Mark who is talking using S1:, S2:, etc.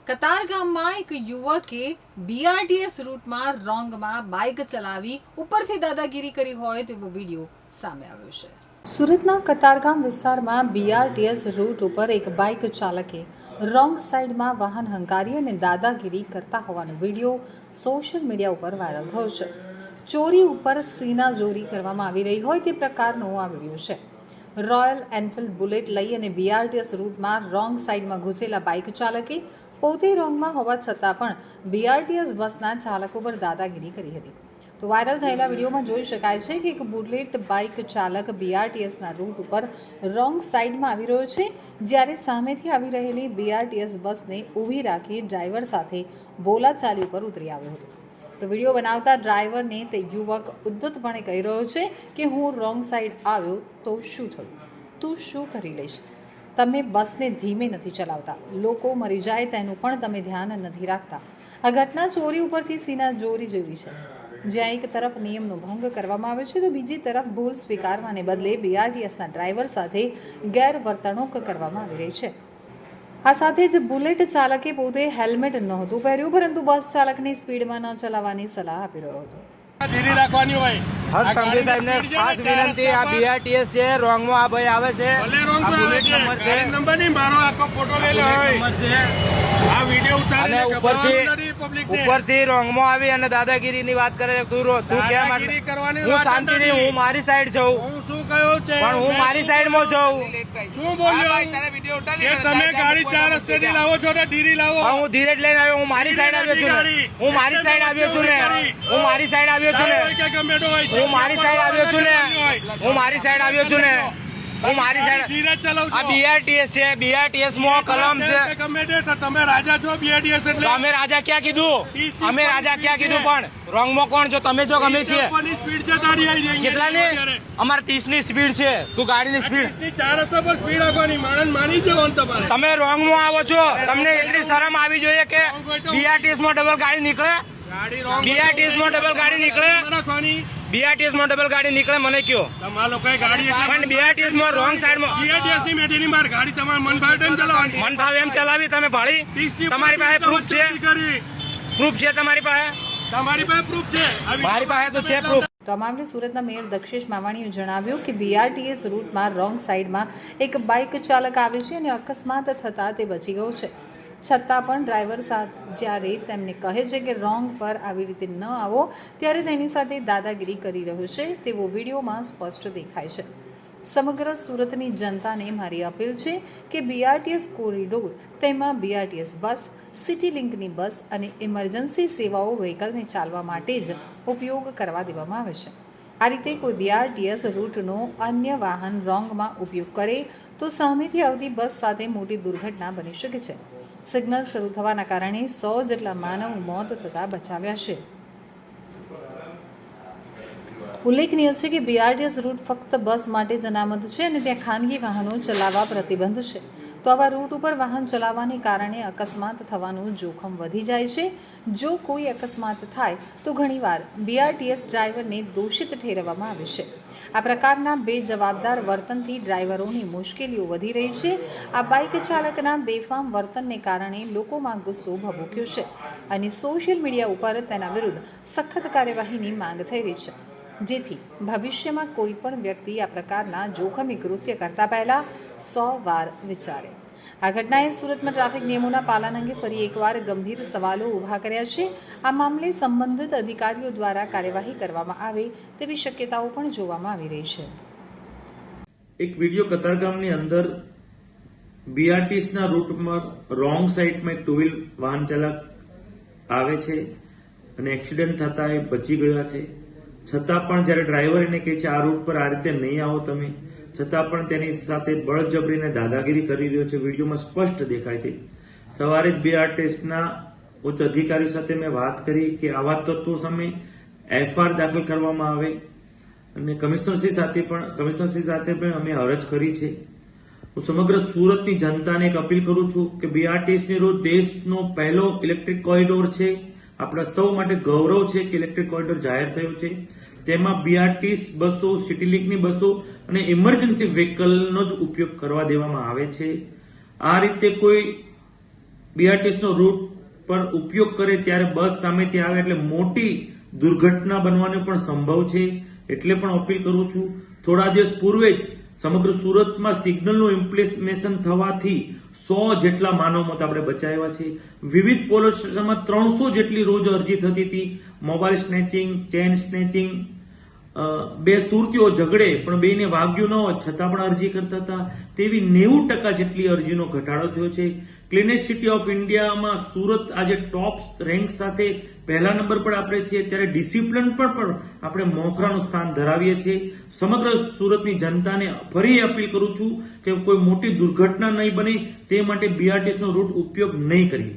S1: કતારગામમાં એક યુવકે BRTS રૂટમાં રોંગમાં bike ચલાવી ઉપરથી દાદાગીરી કરી હોય તેવો વિડીયો સામે આવ્યો છે। સુરતના કતારગામ વિસ્તારમાં બીઆરટીએસ રૂટ ઉપર એક બાઇક ચાલકે રોંગ સાઈડમાં વાહન હંકારી અને દાદાગીરી કરતા હોવાનો વિડીયો સોશિયલ મીડિયા ઉપર વાયરલ થયો છે। ચોરી ઉપર સીનાજોરી કરવામાં આવી રહી હોય તે પ્રકારનો આ વિડીયો છે। રોયલ એનફિલ્ડ બુલેટ લઈ અને બીઆરટીએસ રૂટમાં રોંગ સાઈડમાં ઘૂસેલા બાઇક ચાલકે પોતે રોંગમાં હોવા છતાં પણ બીઆરટીએસ બસના ચાલકો પર દાદાગીરી કરી હતી। તો વાયરલ થયેલા વિડીયોમાં જોઈ શકાય છે કે એક બુલેટ બાઇક ચાલક બીઆરટીએસના રૂટ ઉપર રોંગ સાઈડમાં આવી રહ્યો છે, જ્યારે સામેથી આવી રહેલી બીઆરટીએસ બસને ઊભી રાખી ડ્રાઈવર સાથે બોલાચાલી ઉપર ઉતરી આવ્યો હતો। તો વિડીયો બનાવતા ડ્રાઈવરને તે યુવક ઉદ્ધતપણે કહી રહ્યો છે કે હું રોંગ સાઈડ આવ્યો તો શું થયું, તું શું કરી લઈશ, તમે બસને ધીમે નથી ચલાવતા, લોકો મરી જાય તેનું પણ તમે ધ્યાન નથી રાખતા। આ ઘટના ચોરી ઉપરથી સીનાજોરી જેવી છે, જ્યાં એક તરફ નિયમનો ભંગ કરવામાં આવે છે તો બીજી તરફ ભૂલ સ્વીકારવાને બદલે બીઆરટીએસના ડ્રાઈવર સાથે ગેરવર્તણૂક કરવામાં આવી રહી છે। આ સાથે જ બુલેટ ચાલકે પોતે હેલ્મેટ નહોતું પહેર્યું, પરંતુ બસ ચાલકને સ્પીડમાં ન ચલાવવાની સલાહ આપી રહ્યો હતો।
S2: ધીરે રાખવાની હોય।
S3: હર સંઘવી સાહેબને ખાસ વિનંતી, આ બીઆરટીએસ છે, રોંગમાં આ ભાઈ આવે છે,
S2: આ બુલેટ નંબર છે, નંબર નહીં, મારો આખો ફોટો લઈ લો આ વિડિયો ઉતારીને
S3: ઉપરથી રોંગમાં આવી અને દાદાગીરીની વાત કરે છે। તું કેમ હું શાંતિથી, હું મારી સાઈડ છું,
S2: હું શું કહ્યું છે
S3: પણ હું મારી સાઈડમાં છું।
S2: શું બોલ્યો કે તમે ગાડી 4 રસ્તેથી લાવો છો ને ધીરી લાવો?
S3: પણ હું ધીરે જ લઈને આવ્યો, હું મારી સાઈડ આવ્યો છું ને, હું મારી સાઈડ આવ્યો છું ને, હું મારી સાઈડ આવ્યો છું ને, હું મારી સાઈડ આવ્યો છું ને, હું મારી સાઈડ આવ્યો છું ને, હું મારી સાઈડ। આ બીઆરટીએસ છે, બીઆરટીએસ માં કલમ છે।
S2: તમે રાજા છો બીઆરટીએસ એટલે?
S3: અમે રાજા ક્યાં કીધું, અમે રાજા ક્યાં કીધું, પણ રોંગમાં કોણ છો, તમે છો ગમે છીએ?
S2: સ્પીડ છે તારી
S3: કેટલાની? અમારે 30 ની સ્પીડ છે, તું ગાડીની સ્પીડ
S2: 4 રસ્તા પર સ્પીડ આપવાની માણસ માની જવાનું તમારે।
S3: તમે રોંગમાં આવો છો, તમને એટલી શરમ આવી જોઈએ કે બીઆરટીએસ માં ડબલ ગાડી નીકળે, બીઆરટીએસ માં ડબલ ગાડી નીકળે, બીઆરટીએસ માં ડબલ ગાડી નીકળે, મને કયો?
S2: તમારા લોકોએ ગાડી
S3: પણ બીઆરટીએસ માં રોંગ સાઈડ માં
S2: બીઆરટીએસ ની મેટીની બહાર ગાડી તમારે મન ભાવે એમ ચલાવવાની,
S3: મન ભાવે એમ ચલાવી તમે ભાળી? તમારી પાસે પ્રૂફ છે? પ્રૂફ છે તમારી પાસે?
S2: તમારી પાસે પ્રૂફ છે?
S3: મારી પાસે તો છે પ્રૂફ।
S1: તો આ મામલે સુરતના મેયર દક્ષેશ માવાણીએ જણાવ્યું કે બીઆરટીએસ રૂટમાં રોંગ સાઈડમાં એક બાઇક ચાલક આવે છે અને અકસ્માત થતાં તે બચી ગયો છે, છતાં પણ ડ્રાઈવર જ્યારે તેમને કહે છે કે રોંગ પર આવી રીતે ન આવો, ત્યારે તેની સાથે દાદાગીરી કરી રહ્યો છે તેવો વિડીયોમાં સ્પષ્ટ દેખાય છે। સમગ્ર સુરતની જનતાને મારી અપીલ છે કે બીઆરટીએસ કોરિડોર, તેમાં બીઆરટીએસ બસ, સિટી લિંકની બસ અને ઇમરજન્સી સેવાઓ વ્હીકલને ચાલવા માટે જ ઉપયોગ કરવા દેવામાં આવે છે। આ રીતે કોઈ બીઆરટીએસ રૂટનો અન્ય વાહન રોંગમાં ઉપયોગ કરે તો સામેથી આવતી બસ સાથે મોટી દુર્ઘટના બની શકે છે। સિગ્નલ શરૂ થવાના કારણે 100 જેટલા માનવ મોત થતા બચાવ્યા છે। ઉલ્લેખનીય છે કે બીઆરટીએસ રૂટ ફક્ત બસ માટે જ અનામત છે અને ત્યાં ખાનગી વાહનો ચલાવવા પ્રતિબંધ છે। તો આવા રૂટ ઉપર વાહન ચલાવવાને કારણે અકસ્માત થવાનું જોખમ વધી જાય છે। જો કોઈ અકસ્માત થાય તો ઘણીવાર બીઆરટીએસ ડ્રાઈવરને દોષિત ઠેરવવામાં આવે છે। આ પ્રકારના બેજવાબદાર વર્તનથી ડ્રાઈવરોની મુશ્કેલીઓ વધી રહી છે। આ બાઇક ચાલકના બેફામ વર્તનને કારણે લોકોમાં ગુસ્સો ભભૂક્યો છે અને સોશિયલ મીડિયા ઉપર તેના વિરુદ્ધ સખત કાર્યવાહીની માંગ થઈ રહી છે, જેથી ભવિષ્યમાં કોઈ પણ વ્યક્તિ આ પ્રકારના જોખમી કૃત્ય કરતા પહેલા 100 વાર વિચારે। આ ઘટનાએ સુરતમાં ટ્રાફિક નિયમોના પાલન અંગે ફરી એકવાર ગંભીર સવાલો ઊભા કર્યા છે। આ મામલે સંબંધિત અધિકારીઓ દ્વારા કાર્યવાહી કરવામાં આવે તેવી શક્યતાઓ પણ જોવામાં આવી રહી છે।
S4: એક વિડીયો કતારગામની અંદર બીઆરટીએસના રૂટમાં રોંગ સાઈડમાં એક ટુ વ્હીલ વાહન ચાલક આવે છે અને એક્સિડન્ટ થતા એ બચી ગયા છે, છતાં પણ જ્યારે ડ્રાઈવર એને કહે છે આ રૂટ પર આ રીતે નહીં આવો તમે, છતાં પણ તેની સાથે બળજબરીને દાદાગીરી કરી રહ્યો છે, વિડીયોમાં સ્પષ્ટ દેખાય છે। સવારે જ બીઆરટીએસના ઉચ્ચ અધિકારીઓ સાથે મેં વાત કરી કે આવા તત્વો સામે એફઆઈઆર દાખલ કરવામાં આવે અને કમિશનરશ્રી સાથે પણ અમે અરજ કરી છે। હું સમગ્ર સુરતની જનતાને એક અપીલ કરું છું કે બીઆરટીએસની રોડ દેશનો પહેલો ઇલેક્ટ્રિક કોરિડોર છે। આપણા સૌ માટે ગૌરવ છે કે ઇલેક્ટ્રિક કોરિડોર જાહેર થયો છે, તેમાં બીઆરટીએસ બસો, સિટી લિંકની બસો અને ઇમરજન્સી વ્હીકલનો જ ઉપયોગ કરવા દેવામાં આવે છે। આ રીતે કોઈ બીઆરટીએસનો રૂટ પર ઉપયોગ કરે ત્યારે બસ સામેથી આવે એટલે મોટી દુર્ઘટના બનવાનો પણ સંભવ છે. એટલે પણ અપીલ કરું છું. થોડા દિવસ પૂર્વે જ સમગ્ર સુરતમાં સિગ્નલનું ઇમ્પ્લિમેશન થવાથી 100 જેટલા માનવ મોત આપણે બચાવ્યા છે. વિવિધ પોલીસ સ્ટેશનમાં 300 જેટલી રોજ અરજી થતી હતી. મોબાઈલ સ્નેચિંગ, ચેન સ્નેચિંગ, બે સુરતીઓ ઝઘડે પણ બેને વાગ્યું ન હોય છતાં પણ અરજી કરતા હતા. તેવી 90% જેટલી અરજીનો ઘટાડો થયો છે. ક્લીનેસ્ટ સિટી ઓફ ઇન્ડિયામાં સુરત આજે ટોપ રેન્ક સાથે પહેલા નંબર પર આપણે છીએ. ત્યારે ડિસિપ્લિન પર પણ આપણે મોખરાનું સ્થાન ધરાવીએ છીએ. સમગ્ર સુરતની જનતાને ફરી અપીલ કરું છું કે કોઈ મોટી દુર્ઘટના નહીં બને તે માટે બીઆરટીએસનો રૂટ ઉપયોગ નહીં કરીએ.